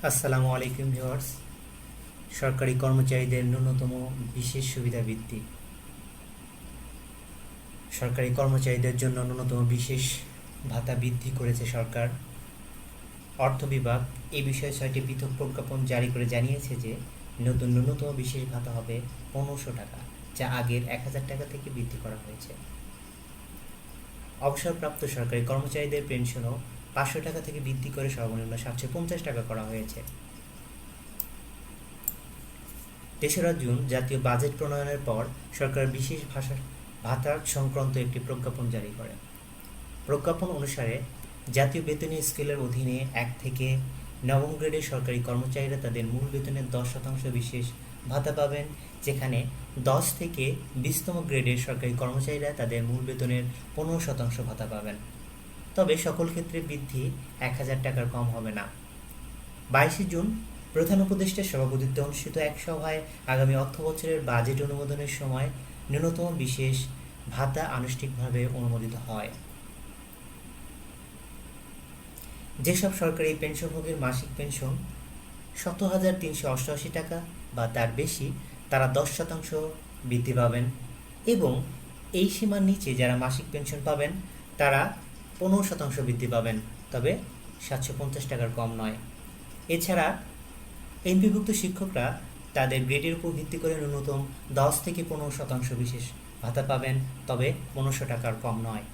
আসসালামু আলাইকুম ভিউয়ার্স। সরকারি কর্মচারীদের ন্যূনতম বিশেষ সুবিধা বৃদ্ধি। সরকারি কর্মচারীদের জন্য ন্যূনতম বিশেষ ভাতা বৃদ্ধি করেছে সরকার। অর্থ বিভাগ এই বিষয়ে ৬টি পৃথক প্রজ্ঞাপন জারি করে জানিয়েছে যে নতুন ন্যূনতম বিশেষ ভাতা হবে ১৫০০ টাকা, যা আগের ১,০০০ টাকা থেকে বৃদ্ধি করা হয়েছে। অবসরপ্রাপ্ত সরকারি কর্মচারীদের পেনশনও ৫০০ টাকা থেকে বৃদ্ধি করে সর্বনিম্ন ৭৫০ টাকা করা হয়েছে। ৩রা জুন জাতীয় বাজেট প্রণয়নের পর সরকার বিশেষ ভাতা সংক্রান্ত একটি প্রজ্ঞাপন জারি করে। প্রজ্ঞাপন অনুসারে জাতীয় বেতন স্কেলের অধীনে ১ থেকে ৯ম গ্রেডের সরকারি কর্মচারীরা তাদের মূল বেতনের ১০% বিশেষ ভাতা পাবেন, যেখানে ১০ থেকে ২০তম গ্রেডের সরকারি কর্মচারীরা তাদের মূল বেতনের ১৫% ভাতা পাবেন। তবে সকল ক্ষেত্রে বৃদ্ধি ১,০০০ টাকার কম হবে না। ২২ জুন প্রধান উপদেষ্টার সভাপতিত্বে অনুষ্ঠিত এক সভায় আগামী অর্থবছরের বাজেট অনুমোদনের সময় ন্যূনতম বিশেষ ভাতা আনুষ্ঠানিকভাবে অনুমোদিত হয়। যেসব সরকারি পেনশনভোগীর মাসিক পেনশন ৭০,৩৮৮ টাকা বা তার বেশি, তারা ১০% বৃদ্ধি পাবেন, এবং এই সীমার নিচে যারা মাসিক পেনশন পাবেন তারা ১৫% বৃদ্ধি পাবেন, তবে ৭৫০ টাকার কম নয়। এছাড়া এমপিভুক্ত শিক্ষকরা তাদের গ্রেডের উপর ভিত্তি করে ন্যূনতম ১০ থেকে ১৫% বিশেষ ভাতা পাবেন, তবে ১৫০০ টাকার কম নয়।